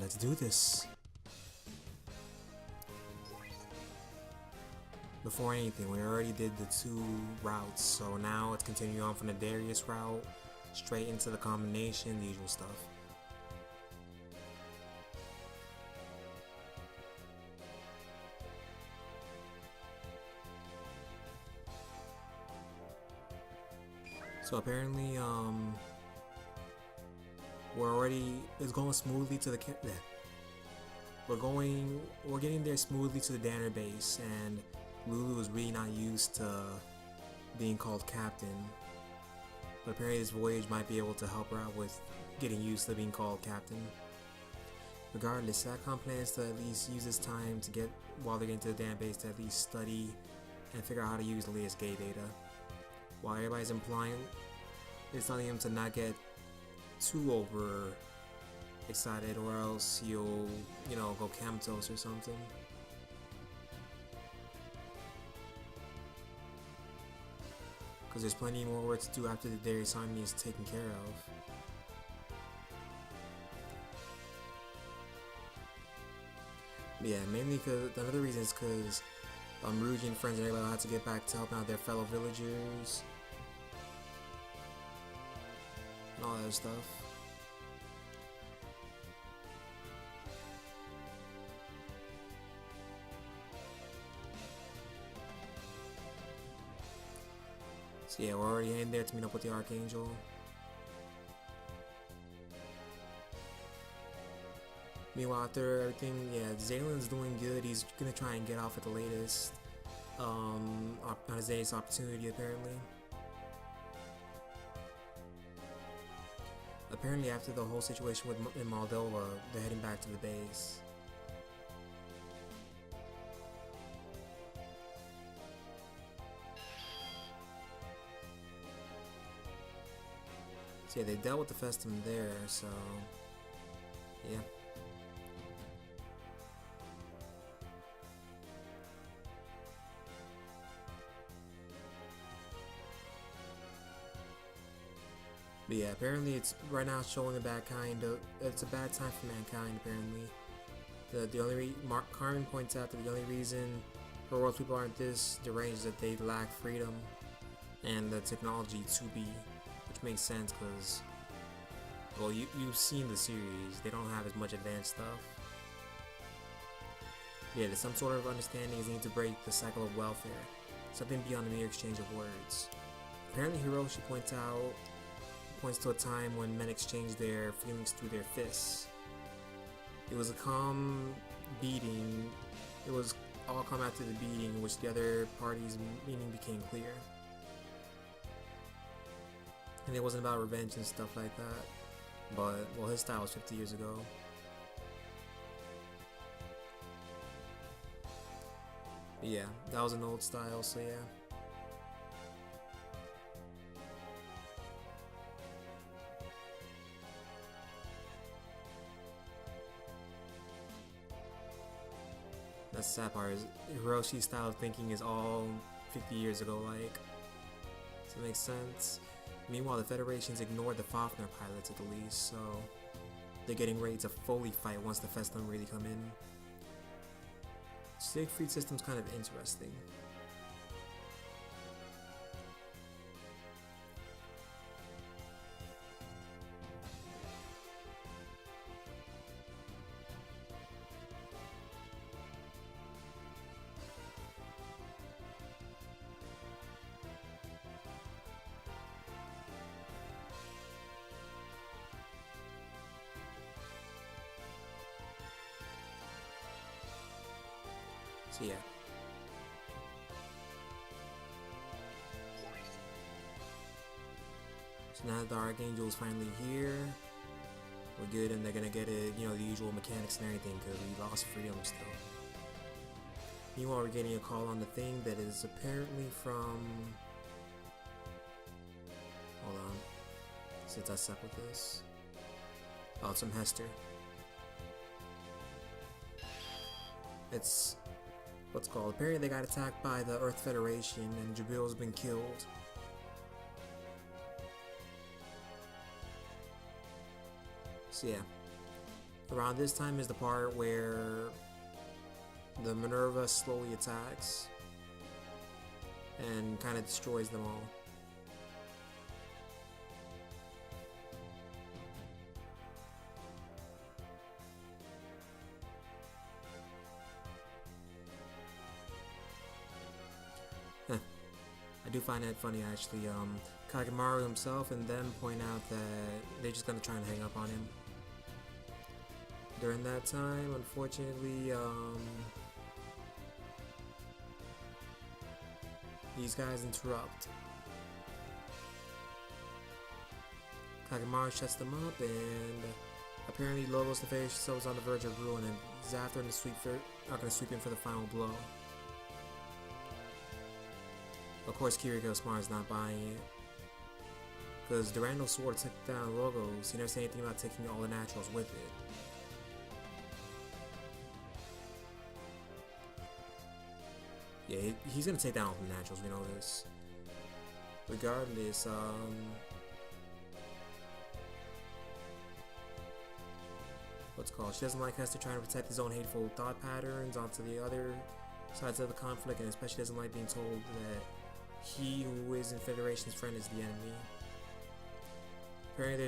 let's do this. Before anything, we already did the 2 routes, so now let's continue on from the Darius route straight into the combination, the usual stuff. So apparently, it's going smoothly to the we're getting there smoothly to the Danner base, and Lulu is really not used to being called captain. But apparently this voyage might be able to help her out with getting used to being called captain. Regardless, SATCOM plans to at least use this time to get, while they're getting to the Danner base, to at least study and figure out how to use the latest gay data. While everybody's it's telling him to not get too over excited, or else you'll, go comatose or something. Because there's plenty more work to do after the Darius army is taken care of. But yeah, mainly because another reason is because Ruji and friends and everybody had to get back to helping out their fellow villagers and all that stuff. So yeah, we're already in there to meet up with the Archangel. Meanwhile, after everything, yeah, Zalen's doing good. He's gonna try and get off at the latest on his latest opportunity, apparently. Apparently, after the whole situation in Moldova, they're heading back to the base. So yeah, they dealt with the Festum there, so yeah. But yeah, apparently it's right now showing a bad kind of. It's a bad time for mankind. Apparently, the only Carmen points out that the only reason her world's people aren't this deranged is that they lack freedom and the technology to be, which makes sense because, well, you've seen the series. They don't have as much advanced stuff. Yeah, there's some sort of understanding is needed to break the cycle of welfare, something beyond the mere exchange of words. Apparently, Hiroshi points to a time when men exchanged their feelings through their fists. It was a calm beating. It was all calm after the beating, in which the other party's meaning became clear. And it wasn't about revenge and stuff like that. But, well, his style was 50 years ago. But yeah, that was an old style, so yeah. That's the sad part, is Hiroshi's style of thinking is all 50 years ago, like. Does that make sense? Meanwhile, the Federation's ignored the Fafnir pilots at the least, so they're getting ready to fully fight once the Festum really come in. Siegfried system's kind of interesting. So yeah. So now that the Archangel is finally here, we're good, and they're gonna get it, the usual mechanics and everything, because we lost freedom still. Meanwhile, we're getting a call on the thing that is apparently from... Hold on. Since I suck with this. Oh, it's from Hester. It's... what's called. Apparently they got attacked by the Earth Federation and Jabil's been killed. So yeah. Around this time is the part where the Minerva slowly attacks and kind of destroys them all. I do find that funny actually. Kagemaru himself and them point out that they're just gonna try and hang up on him. During that time, unfortunately, these guys interrupt. Kagemaru shuts them up, and apparently Logos the Fairy Show is on the verge of ruin, and Zafter and the Sweep are going to sweep in for the final blow. Of course, Kiriko Smart is not buying it, because Durandal's sword took down Logos. He never said anything about taking all the naturals with it. Yeah, he's gonna take down all the naturals, we know this. Regardless, she doesn't like Hester trying to protect his own hateful thought patterns onto the other sides of the conflict, and especially doesn't like being told that he who is in Federation's friend is the enemy. Apparently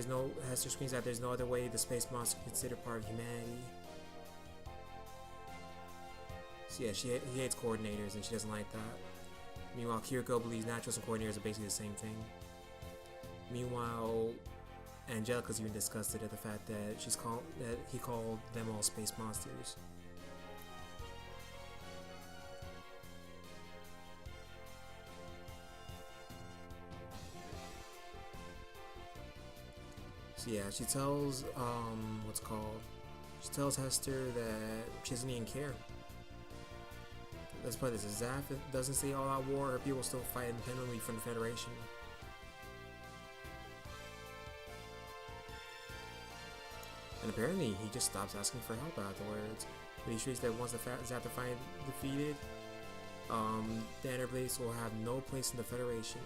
Hester screams that there's no other way the space monster can consider part of humanity. So yeah, he hates coordinators and she doesn't like that. Meanwhile, Kiriko believes naturals and coordinators are basically the same thing. Meanwhile, Angelica's even disgusted at the fact that he called them all space monsters. So yeah, she tells she tells Hester that she doesn't even care. Let's put this: if Zaf doesn't say all-out war, her people will still fight independently from the Federation. And apparently, he just stops asking for help afterwards. But he states that once Zaf is finally defeated, the Enerblades will have no place in the Federation.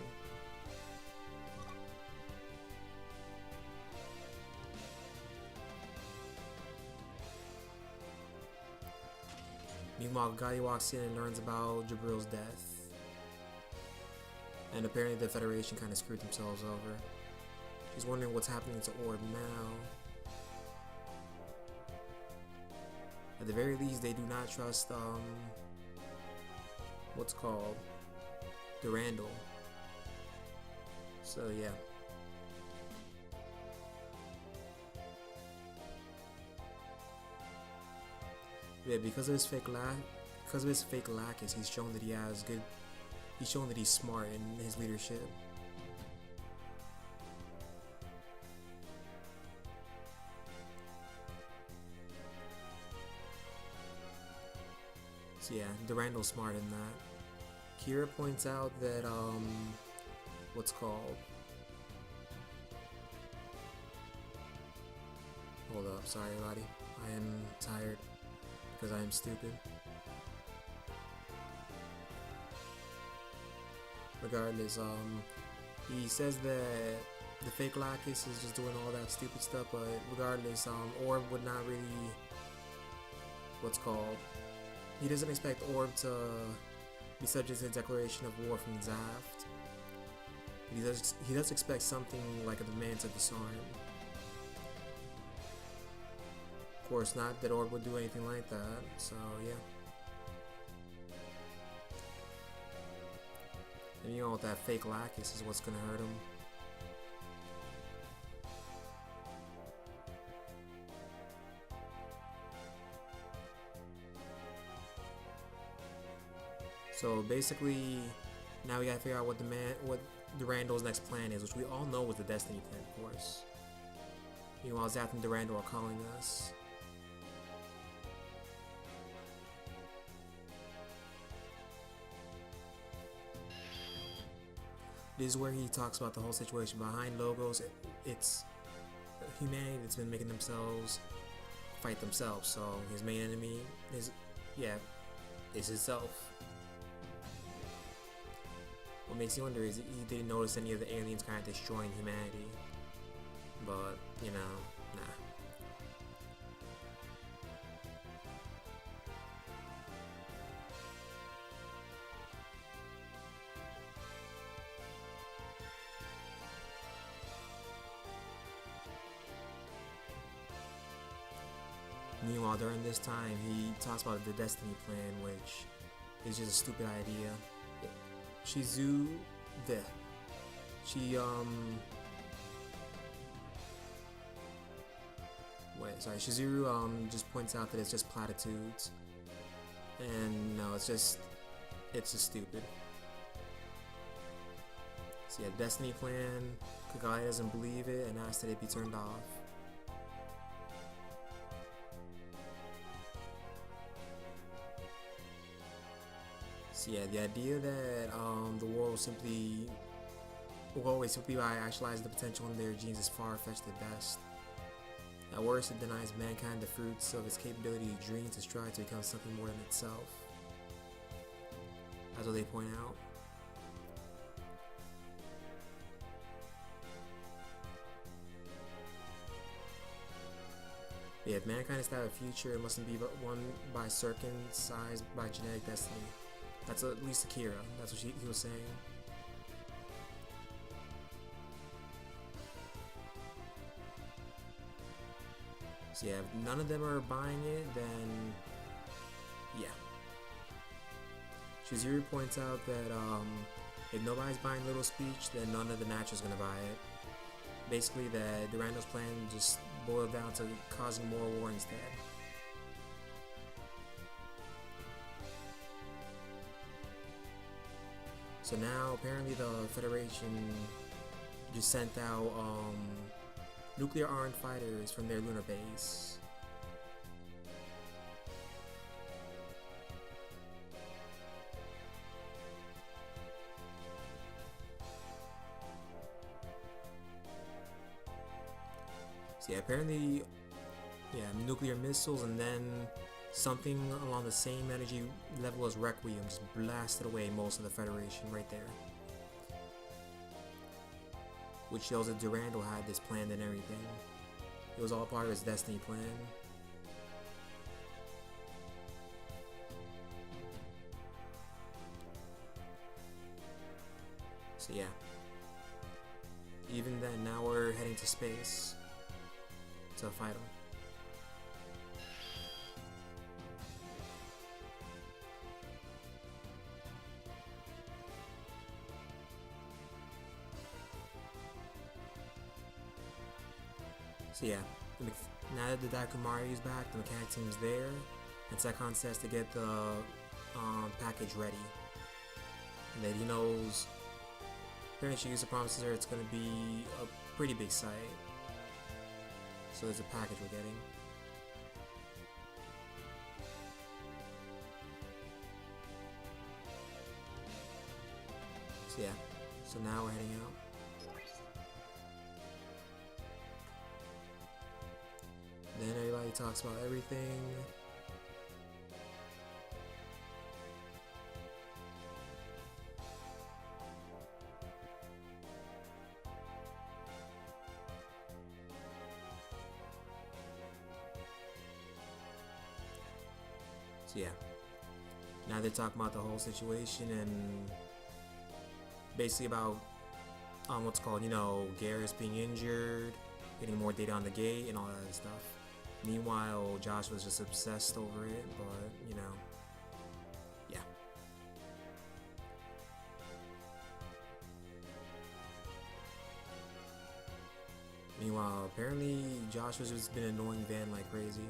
Meanwhile, Gotti walks in and learns about Jabril's death. And apparently the Federation kind of screwed themselves over. She's wondering what's happening to Orb now. At the very least, they do not trust, Durandal. So yeah. Yeah, because of his fake lackeys, he's shown that he's smart in his leadership. So yeah, Durandal's smart in that. Kira points out that hold up, sorry everybody. I am tired. Because I am stupid. Regardless, he says that the fake Lacus is just doing all that stupid stuff, but regardless, Orb would not really, he doesn't expect Orb to be subject to a declaration of war from Zaft. He does expect something like a demand to disarm. Of course, not that Orb would do anything like that, so yeah. And you know, that fake Lacus is what's gonna hurt him. So basically, now we gotta figure out what Durandal's next plan is, which we all know was the Destiny plan, of course. Meanwhile, Zath and Durandal are calling us. This is where he talks about the whole situation behind Logos. It's humanity that's been making themselves fight themselves. So his main enemy is himself. What makes you wonder is he didn't notice any of the aliens kind of destroying humanity. But, you know, nah. Meanwhile, during this time, he talks about the Destiny Plan, which is just a stupid idea. Shizu, the she wait, sorry, Shizuru just points out that it's just platitudes, and no, it's just stupid. So yeah, Destiny Plan. Kagaya doesn't believe it and asks that it be turned off. So yeah, the idea that the war will always simply by actualizing the potential in their genes is far-fetched at best. At worst, it denies mankind the fruits of its capability to dream, to strive to become something more than itself. That's what they point out. Yeah, if mankind is to have a future, it mustn't be won by circumcised by genetic destiny. That's at least Akira. That's what he was saying. So yeah, if none of them are buying it, then yeah. Shizuru points out that if nobody's buying Little Speech, then none of the Naturals gonna buy it. Basically, that Durando's plan just boiled down to causing more war instead. So now, apparently the Federation just sent out nuclear armed fighters from their lunar base. So yeah, apparently, yeah, nuclear missiles, and then something along the same energy level as Requiem just blasted away most of the Federation right there. Which shows that Durando had this planned and everything. It was all part of his destiny plan. So yeah. Even then, now we're heading to space to fight him. So yeah, now that the Dakumari is back, the mechanic team's there, and Sekon says to get the package ready. And then he knows, apparently Shigusa promises her it's going to be a pretty big site. So there's a package we're getting. So yeah, so now we're heading out. Then everybody talks about everything. So yeah, now they're talking about the whole situation and basically about what's called, Garrus being injured, getting more data on the gate and all that stuff. Meanwhile, Josh was just obsessed over it, but yeah. Meanwhile, apparently Josh has just been annoying Van like crazy.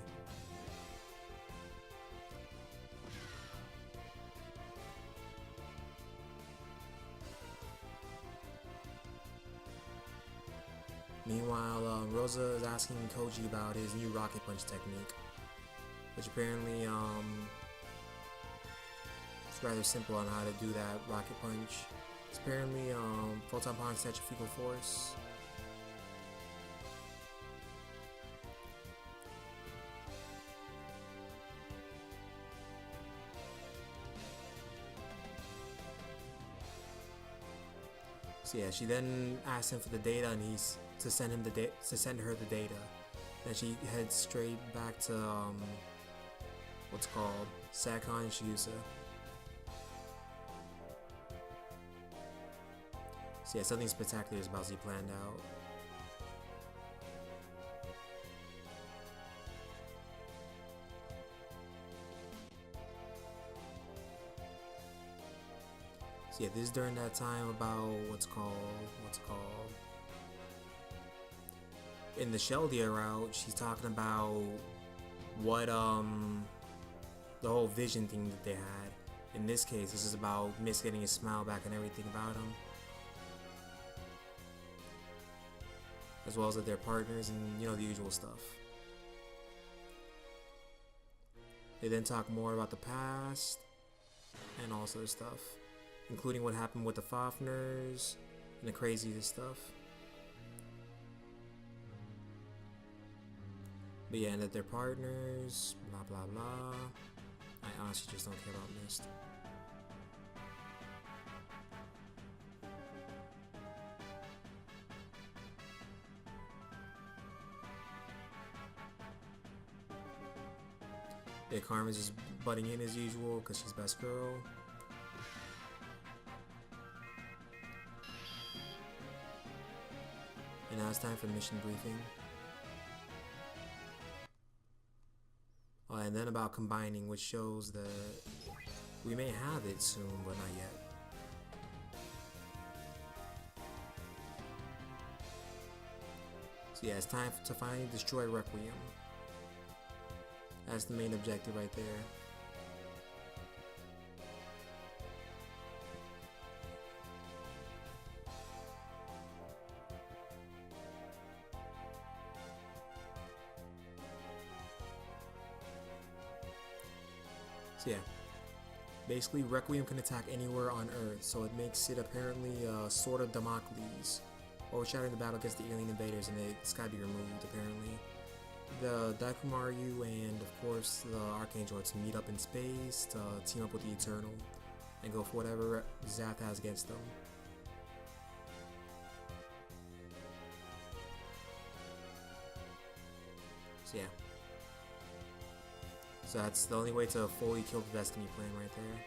Meanwhile, Rosa is asking Koji about his new rocket punch technique, which apparently it's rather simple on how to do that rocket punch. It's apparently photon upon centrifugal force. So yeah, she then asks him for the data, and he's to send her the data. Then she heads straight back to what's called Sakon and Shigusa. So yeah, something spectacular is about to be planned out. So yeah, this is during that time about what's called in the Sheldia route. She's talking about what the whole vision thing that they had. In this case, this is about Miss getting his smile back and everything about him, as well as that they're partners and you know the usual stuff. They then talk more about the past and all sorts of stuff, including what happened with the Fafners and the craziest stuff. But yeah, and that they're partners, blah blah blah. I honestly just don't care about Mist. Yeah, Carmen's just butting in as usual because she's best girl. And now it's time for mission briefing. And then about combining, which shows that we may have it soon, but not yet. So yeah, it's time to finally destroy Requiem. That's the main objective right there. So yeah, basically Requiem can attack anywhere on Earth, so it makes it apparently sort of Damocles, overshadowing the battle against the alien invaders, and it's gotta be removed apparently. The Daikumaru and of course the Archangel are to meet up in space to team up with the Eternal and go for whatever Zath has against them. So yeah. So that's the only way to fully kill the Destiny plan right there.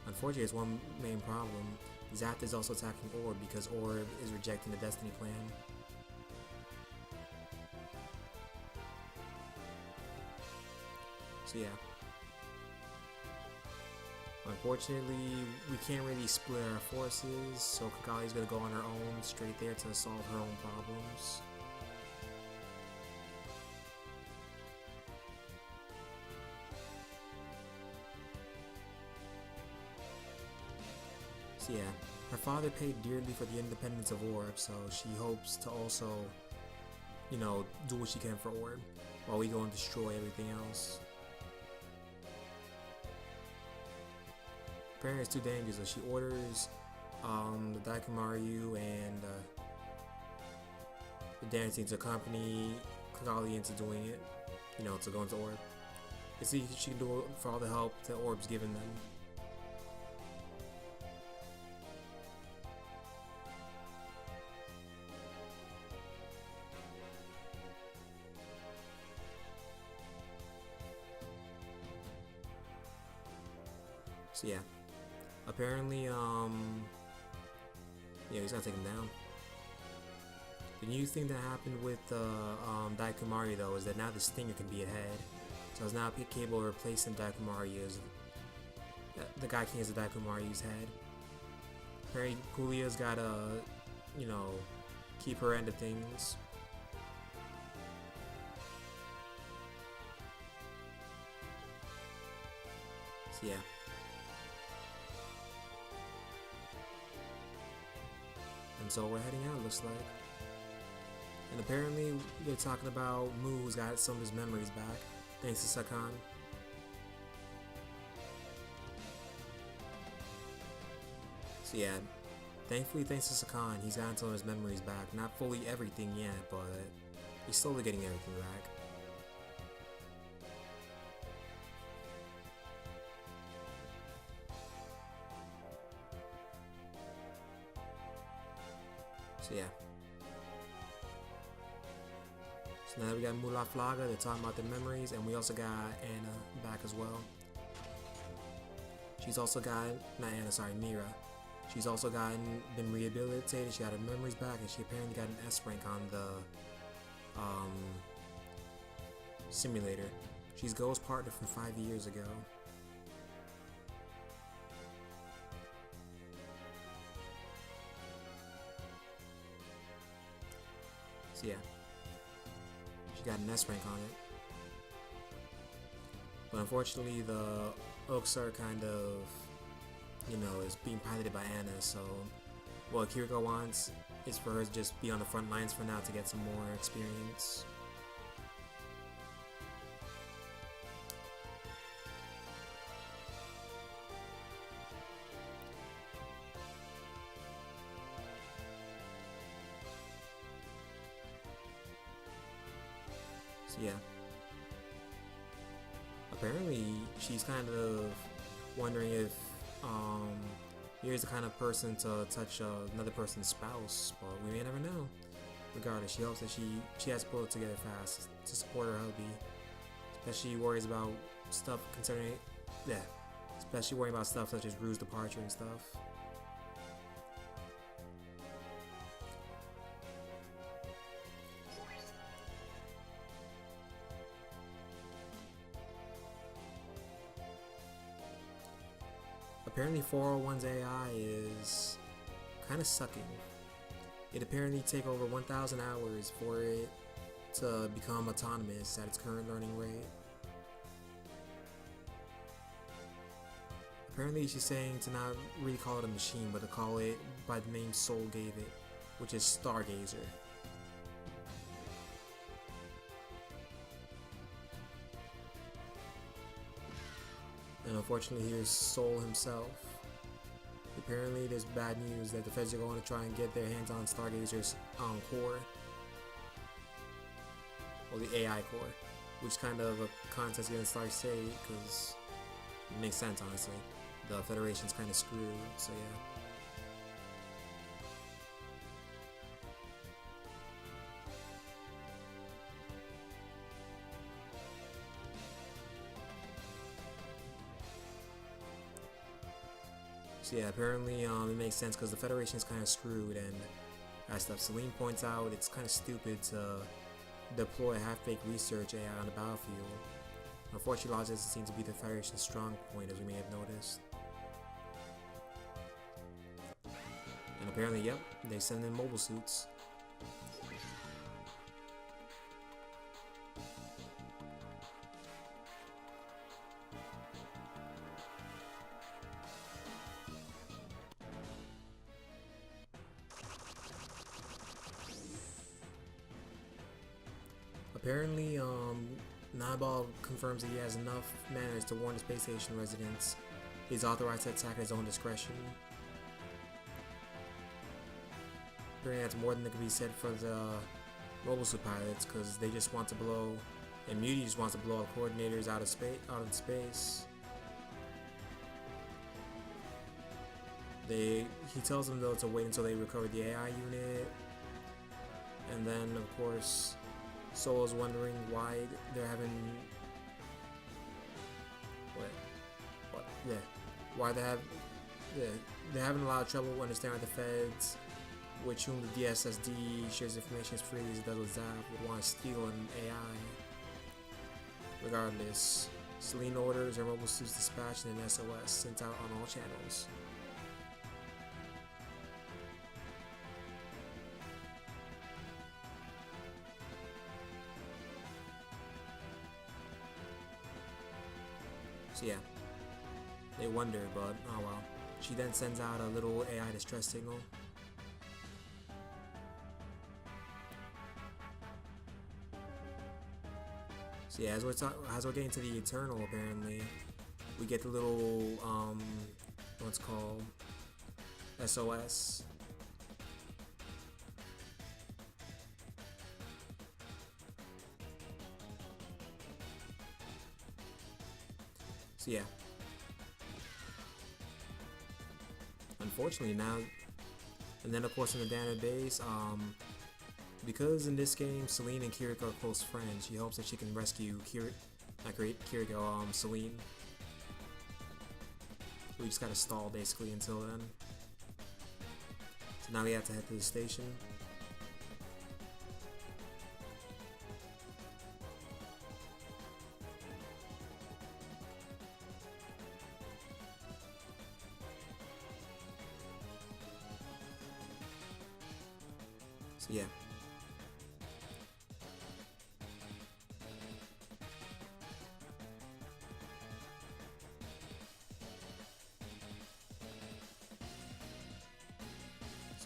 Unfortunately, there's one main problem. Zath is also attacking Orb because Orb is rejecting the Destiny plan. So yeah. Unfortunately, we can't really split our forces, so Kagali's gonna go on her own straight there to solve her own problems. So yeah, her father paid dearly for the independence of Orb, so she hopes to also, you know, do what she can for Orb while we go and destroy everything else. Apparently it's too dangerous, so she orders the Daikumaru and the dancing to accompany Kagali into doing it, you know, to go into Orb. You see, she can do it for all the help that Orb's given them. So yeah, apparently, yeah, he's gonna take him down. The new thing that happened with Daikumaru though is that now the Stinger can be ahead, so it's now capable of replacing Daikumaru as the Guy King as the Daikumaru's head. Apparently, Kulia's gotta, you know, keep her end of things. So yeah. And so we're heading out, looks like. And apparently they're talking about Mu's got some of his memories back, thanks to Sakan. So yeah, thankfully thanks to Sakan, he's gotten some of his memories back. Not fully everything yet, but he's slowly getting everything back. So yeah. So now we got Mula Flaga, they're talking about their memories, and we also got Anna back as well. She's also got, not Anna, sorry, Mira. She's also been rehabilitated, she got her memories back, and she apparently got an S rank on the simulator. She's Go's partner from 5 years ago. So yeah, she got an S rank on it. But unfortunately, the Oaks are kind of, is being piloted by Anna, so what Kiriko wants is for her to just be on the front lines for now to get some more experience. So yeah. Apparently, she's kind of wondering if here's the kind of person to touch another person's spouse, but we may never know. Regardless, she hopes that she has to pull it together fast to support her hubby, especially worries about stuff concerning especially worrying about stuff such as Rue's departure and stuff. Apparently 401's AI is kind of sucking. It apparently take over 1,000 hours for it to become autonomous at its current learning rate. Apparently she's saying to not really call it a machine, but to call it by the name Soul gave it, which is Stargazer. And unfortunately, here's Soul himself. Apparently, there's bad news that the feds are going to try and get their hands on Stargazer's core, or the AI core, which is kind of a contest against Star State, because it makes sense, honestly. The Federation's kind of screwed, so yeah. So yeah, apparently it makes sense because the Federation is kind of screwed, and as stuff Selene points out, it's kind of stupid to deploy half-baked research AI on the battlefield. Unfortunately, logic doesn't seem to be the Federation's strong point, as we may have noticed. And apparently, yep, they send in mobile suits. Apparently, Nabal confirms that he has enough manners to warn the space station residents he's authorized to attack at his own discretion. Apparently that's more than that could be said for the mobile suit pilots, because they just want to blow, and Muty just wants to blow up coordinators out of space. He tells them though to wait until they recover the AI unit, and then of course Soul is wondering why they're having why they're having a lot of trouble understanding the feds, which whom the DSSD shares information as freely as it does with Zap, would want to steal an AI. Regardless, Selene orders her mobile suits dispatched and an SOS sent out on all channels. So yeah, they wonder, but oh well. She then sends out a little AI distress signal. So yeah, as we're getting to the Eternal, apparently, we get the little what's called SOS. So yeah. Unfortunately now, and then of course in the database, because in this game Selene and Kiriko are close friends, she hopes that she can rescue Selene. We just gotta stall basically until then. So now we have to head to the station. So yeah.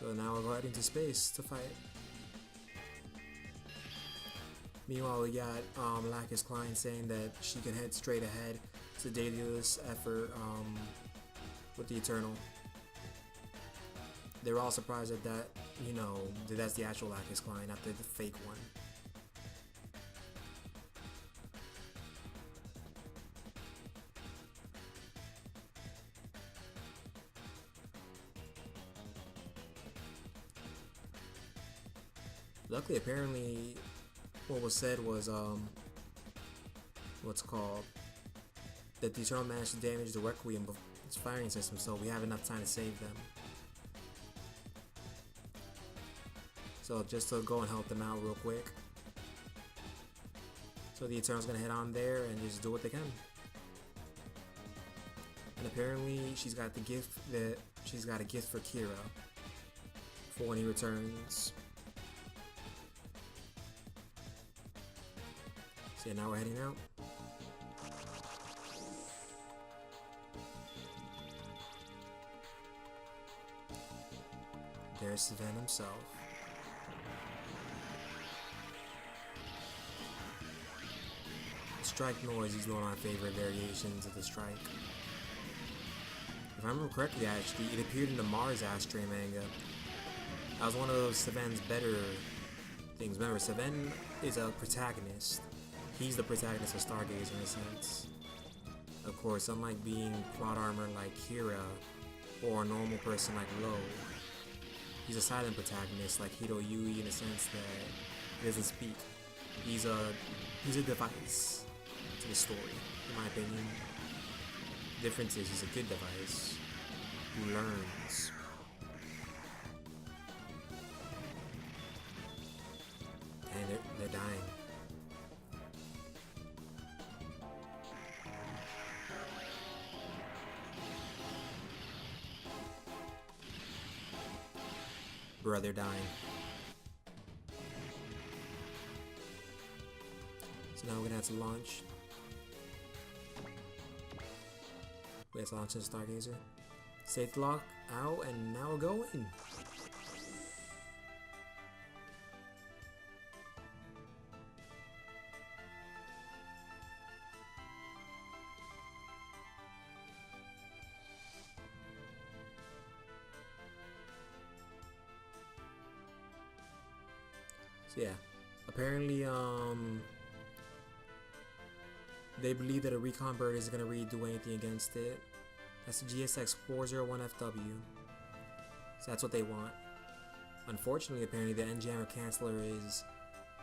So now we'll go out into space to fight. Meanwhile, we got Lacus Klein saying that she can head straight ahead to Daedalus effort with the Eternal. They were all surprised at that, you know, that's the actual Lacus Klein, not the fake one. Luckily, apparently, what was said was, what's called, that the Eternal managed to damage the Requiem, its firing system, so we have enough time to save them. So just to go and help them out real quick. So the Eternal's gonna head on there and just do what they can. And apparently she's got the gift that she's got a gift for Kira for when he returns. So yeah, now we're heading out. There's Sven himself. The strike noise is one of my favorite variations of the strike. If I remember correctly, actually, it appeared in the Mars Astray manga. That was one of those Sven's better things. Remember, Sven is a protagonist. He's the protagonist of Stargazer in a sense. Of course, unlike being plot armor like Kira or a normal person like Lo, he's a silent protagonist like Hiro Yui in a sense that he doesn't speak. He's a device to the story, in my opinion. The difference is he's a good device who learns. And they're dying. Bruh, they're dying. So now we're gonna have to launch. We have to launch the Stargazer. Safety lock out, and now we're going. So yeah, apparently they believe that a recon bird isn't gonna really do anything against it. That's the GSX 401FW. So that's what they want. Unfortunately, apparently the N-Jammer Canceller is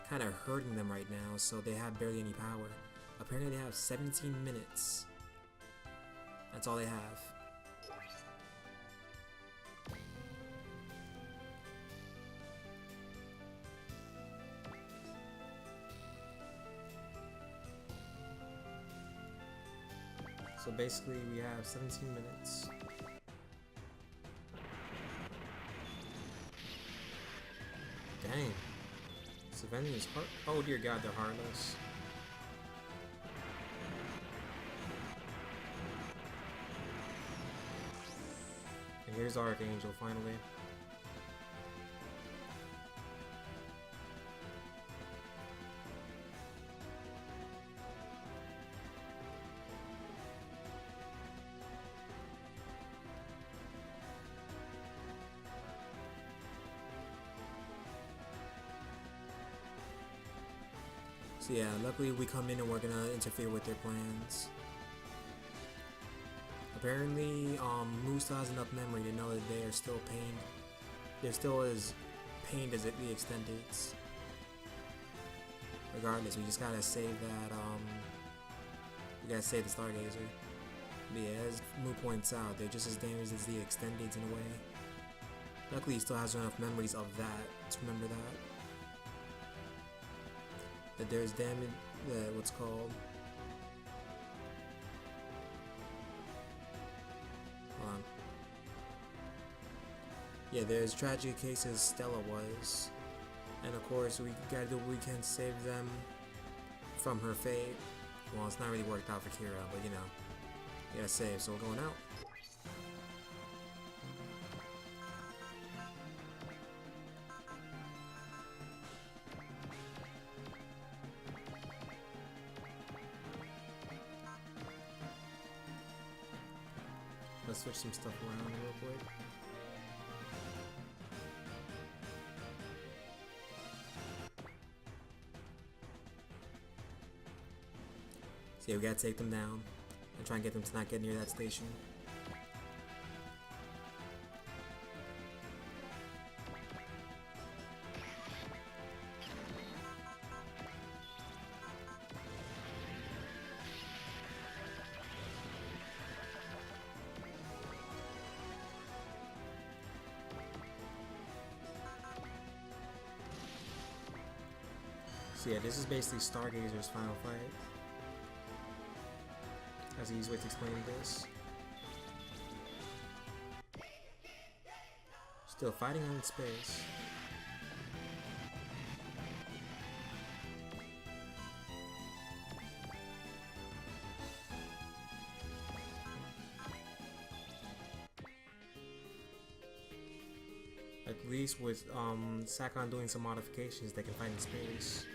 kind of hurting them right now, so they have barely any power. Apparently they have 17 minutes. That's all they have. So basically we have 17 minutes. Dang. Sven is heart. Oh dear god, they're heartless. And here's Archangel finally. So yeah, luckily we come in and we're gonna interfere with their plans. Apparently, Moose still has enough memory to know that they are still pained. They're still as pained as the Extendeds. Regardless, we just gotta save that, we gotta save the Stargazer. But yeah, as Moo points out, they're just as damaged as the Extendeds in a way. Luckily, he still has enough memories of that to remember that. That there's damage, what's called, hold on. Yeah, there's tragic cases Stella was, and of course we gotta do what we can to save them from her fate. Well, it's not really worked out for Kira, but you know, we gotta save, so we're going out. Let's switch some stuff around real quick. So yeah, we gotta take them down and try and get them to not get near that station. So yeah, this is basically Stargazer's final fight. That's the easy way to explain this. Still fighting in space. At least with Sakon doing some modifications, they can fight in space.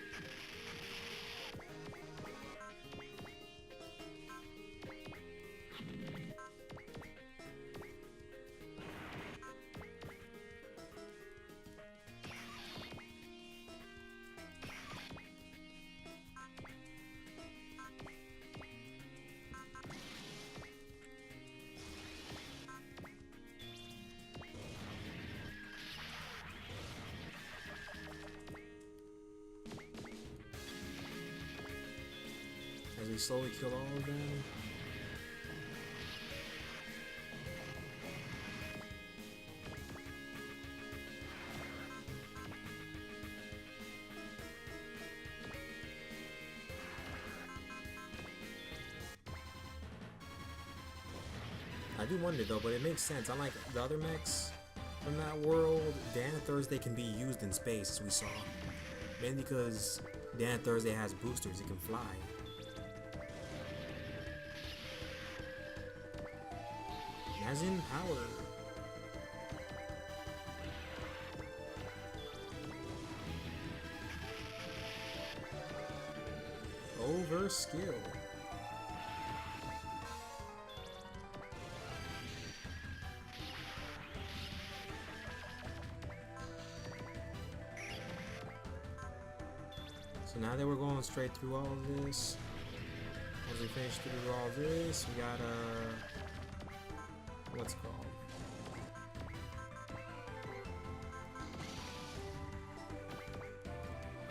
As we slowly kill all of them. I do wonder though, but it makes sense. Unlike the other mechs from that world, Dan and Thursday can be used in space, as we saw. Mainly because Dan and Thursday has boosters, it can fly. As in power. Over skill. So now that we're going straight through all of this, once we finish through all this, we gotta, what's it called?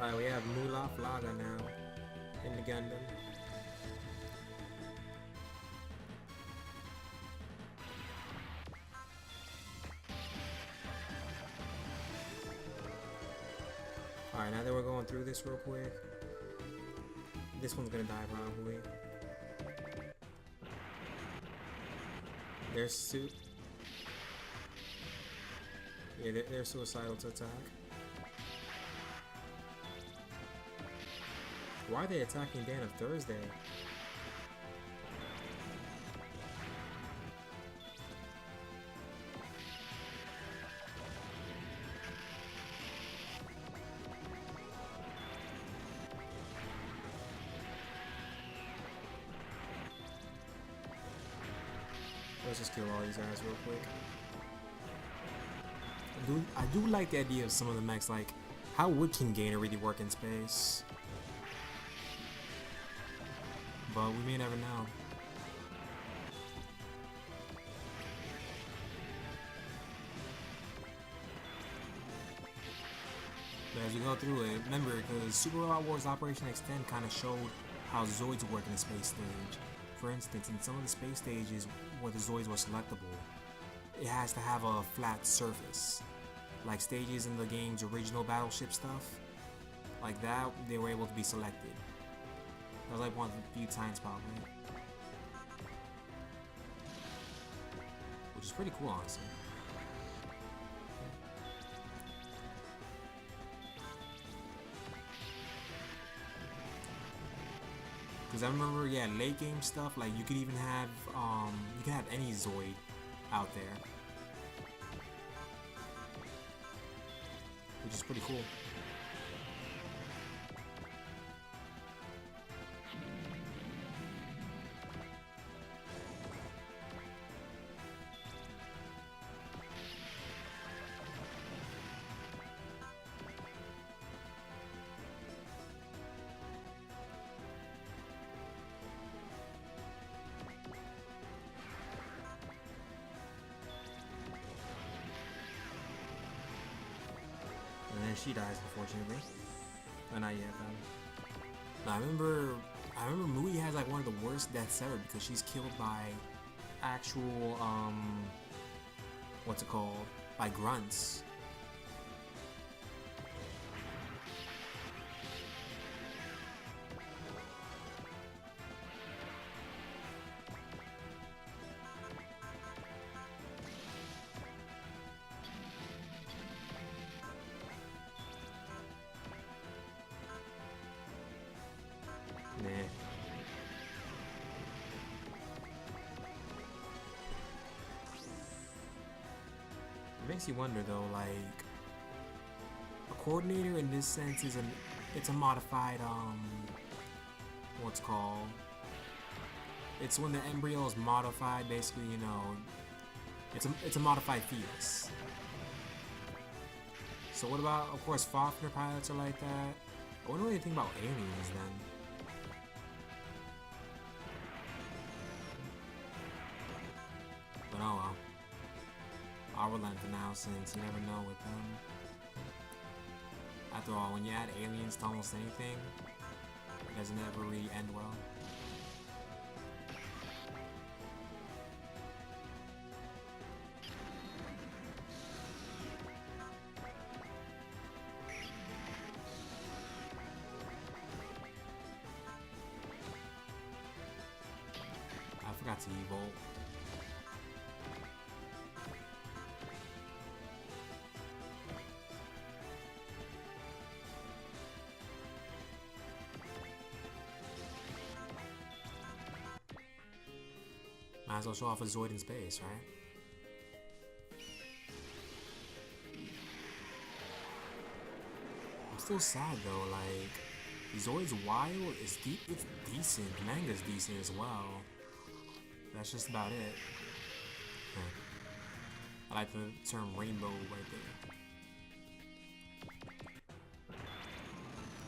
Alright, we have Mulaf Laga now in the Gundam. Alright, now that we're going through this real quick, this one's gonna die probably. There's suit. Yeah, they're suicidal to attack. Why are they attacking Dan of Thursday? Let's just kill all these guys real quick. I do like the idea of some of the mechs, like, how would King Gainer really work in space? But we may never know. But as we go through it, remember, because Super Robot Wars Operation Extend kind of showed how Zoids work in the space stage. For instance, in some of the space stages where the Zoids were selectable, it has to have a flat surface. Like stages in the game's original Battleship stuff, like that, they were able to be selected. That was like one of the few times probably. Which is pretty cool, honestly. Because I remember, yeah, late game stuff, like you could even have, you can have any Zoid out there. Which is pretty cool. she dies, unfortunately. But not yet, though. I remember Moody has like one of the worst deaths ever because she's killed by actual, what's it called? By grunts. Nah. It makes you wonder though, like, a coordinator in this sense is it's a modified, what's called? It's when the embryo is modified, basically, you know, it's a modified fetus. So what about, of course, Fafner pilots are like that. I wonder what you think about aliens then. But oh well. I'll relent for now since you never know with them. After all, when you add aliens to almost anything, it doesn't ever really end well. I forgot to evolt. Might as well show off a Zoid in space, right? I'm still sad though, like, Zoid's wild is it's decent. Manga's decent as well. That's just about it. I like the term rainbow right there.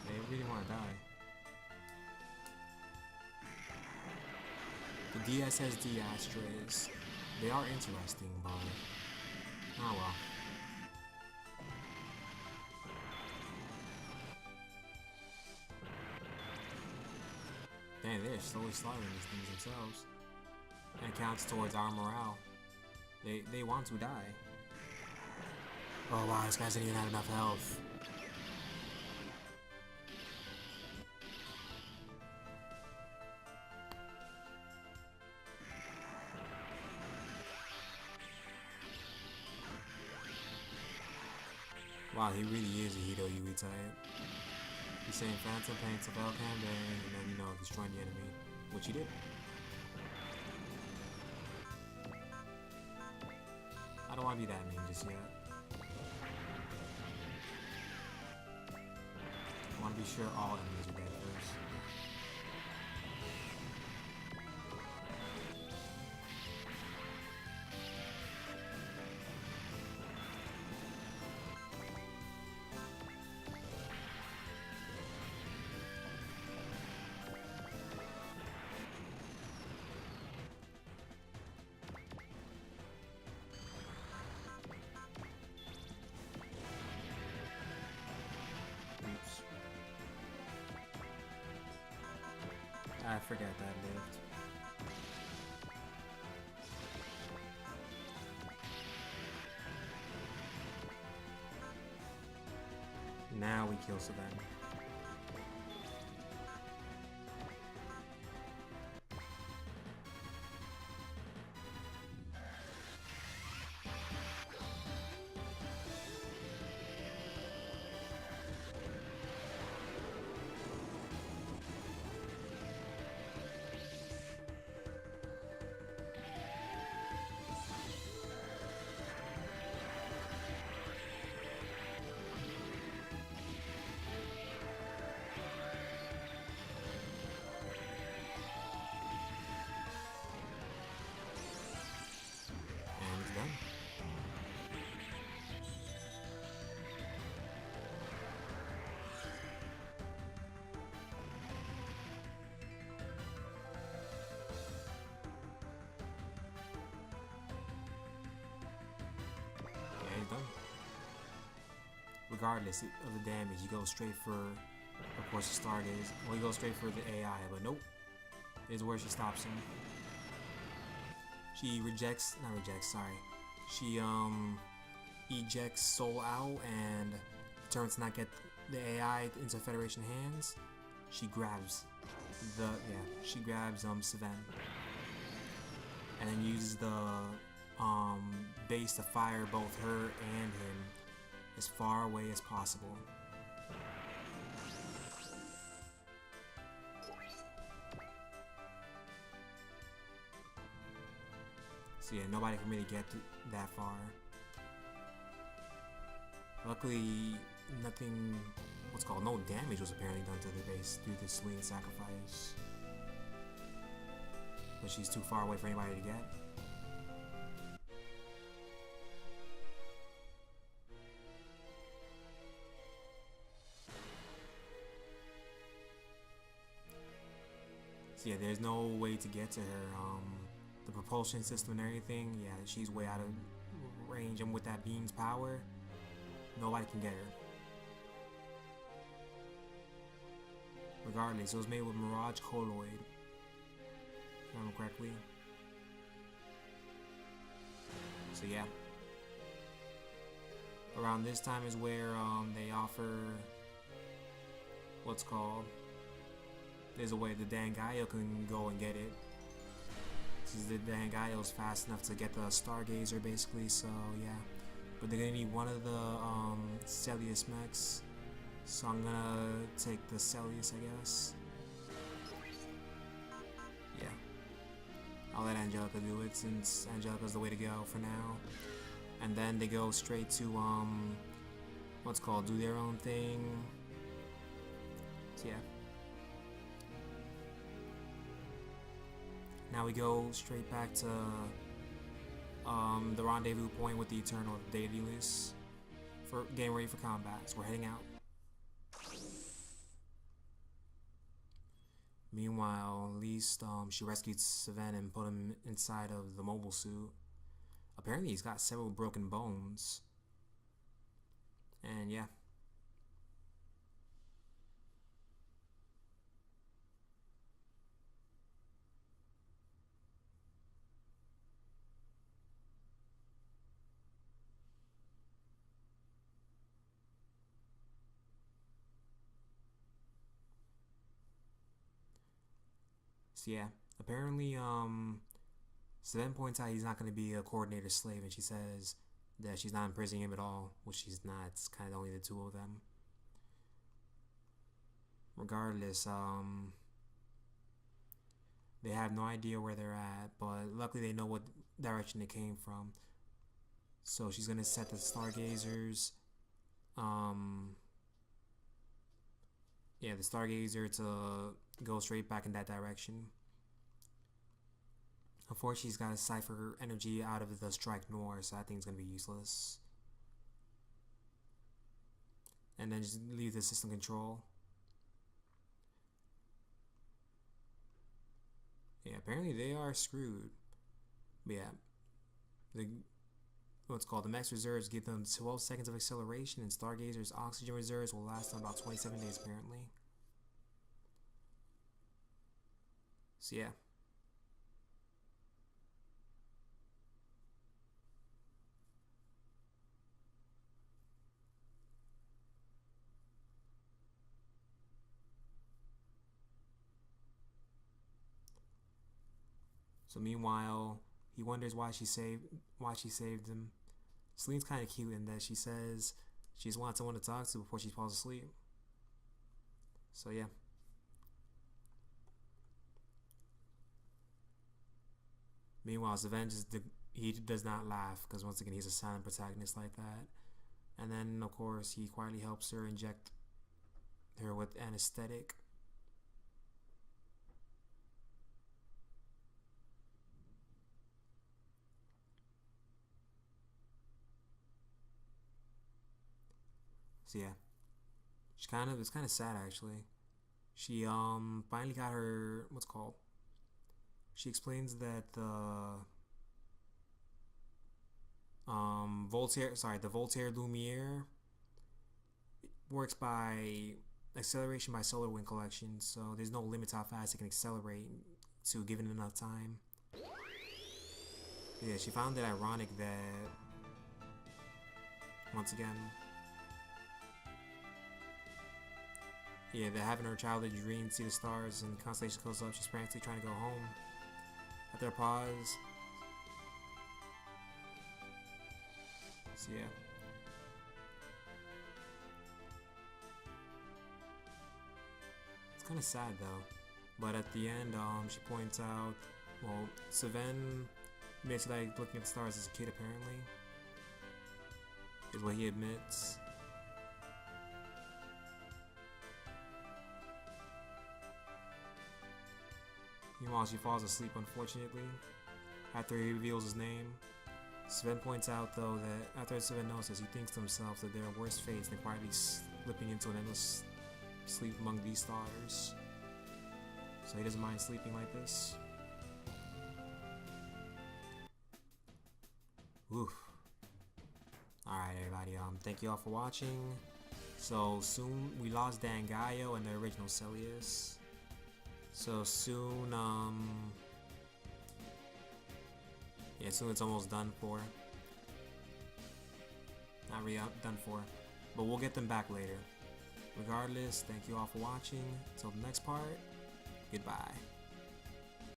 They really want to die. The DSSD ashtrays, they are interesting, but oh well. Dang, they're slowly slaughtering these things themselves. And it counts towards our morale. They want to die. Oh wow, this guy doesn't even have enough health. Wow, he really is a Hito Yui type. He's saying Phantom paints a bell campaign and then, you know, destroying the enemy, which he did. I don't want to be that mean just yet. I want to be sure all enemies are dead first. I forget that lived. Now we kill Sven. regardless of the damage, you go straight for, of course, the Stargazer. Well, you go straight for the AI, but nope. This is where she stops him. She not rejects, sorry. She, ejects Soul out and determines to not get the AI into Federation hands. She grabs Sven. And then uses the base to fire both her and him as far away as possible. So yeah, nobody can really get that far. Luckily, nothing, no damage was apparently done to the base due to Selene sacrifice. But she's too far away for anybody to get. So yeah, there's no way to get to her. The propulsion system and everything, yeah, she's way out of range, and with that beam's power, nobody can get her. Regardless, it was made with Mirage Colloid, if I remember correctly. So yeah. Around this time is where they offer there's a way the Dangaio can go and get it. Since the Dangaio is fast enough to get the Stargazer basically, so yeah. But they're gonna need one of the Celius mechs. So I'm gonna take the Celius, I guess. Yeah. I'll let Angelica do it since Angelica's the way to go for now. And then they go straight to do their own thing. So yeah. Now we go straight back to the rendezvous point with the Eternal Daedalus for getting ready for combat. So we're heading out. Meanwhile, at least she rescued Sven and put him inside of the mobile suit. Apparently he's got several broken bones. And yeah. So yeah, apparently Sven points out he's not going to be a coordinator slave, and she says that she's not imprisoning him at all, which she's not. It's kind of only the two of them. Regardless, they have no idea where they're at, but luckily they know what direction they came from. So she's going to set the Stargazers, the Stargazer to go straight back in that direction. Unfortunately, she's got to cipher energy out of the Strike Noir, so I think it's going to be useless. And then just leave the system control. Yeah, apparently they are screwed. But yeah, the max reserves give them 12 seconds of acceleration, and Stargazer's oxygen reserves will last them about 27 days apparently. So yeah. So meanwhile, he wonders why she saved him. Selene's kind of cute in that she says she just wants someone to talk to before she falls asleep. So yeah. Meanwhile, Sven he does not laugh because once again he's a silent protagonist like that. And then of course he quietly helps her inject her with anesthetic. So yeah, it's kind of sad actually. She finally got her She explains that the the Voltaire Lumiere works by acceleration by solar wind collection, so there's no limit to how fast it can accelerate to given enough time. Yeah, she found it ironic that, once again, yeah, that having her childhood dream, see the stars and constellation close up, she's frantically trying to go home. After a pause, so yeah. It's kind of sad though. But at the end, she points out, well, Sven basically like looking at the stars as a kid apparently, is what he admits. Meanwhile, she falls asleep unfortunately, after he reveals his name. Sven points out though that after Sven knows this, he thinks to himself that there are worse fates than quietly slipping into an endless sleep among these stars. So he doesn't mind sleeping like this. Oof. Alright everybody, thank you all for watching. So soon, we lost Dangayo and the original Celius. So soon, yeah, soon it's almost done for. Not really done for, but we'll get them back later. Regardless, thank you all for watching. Until the next part, goodbye.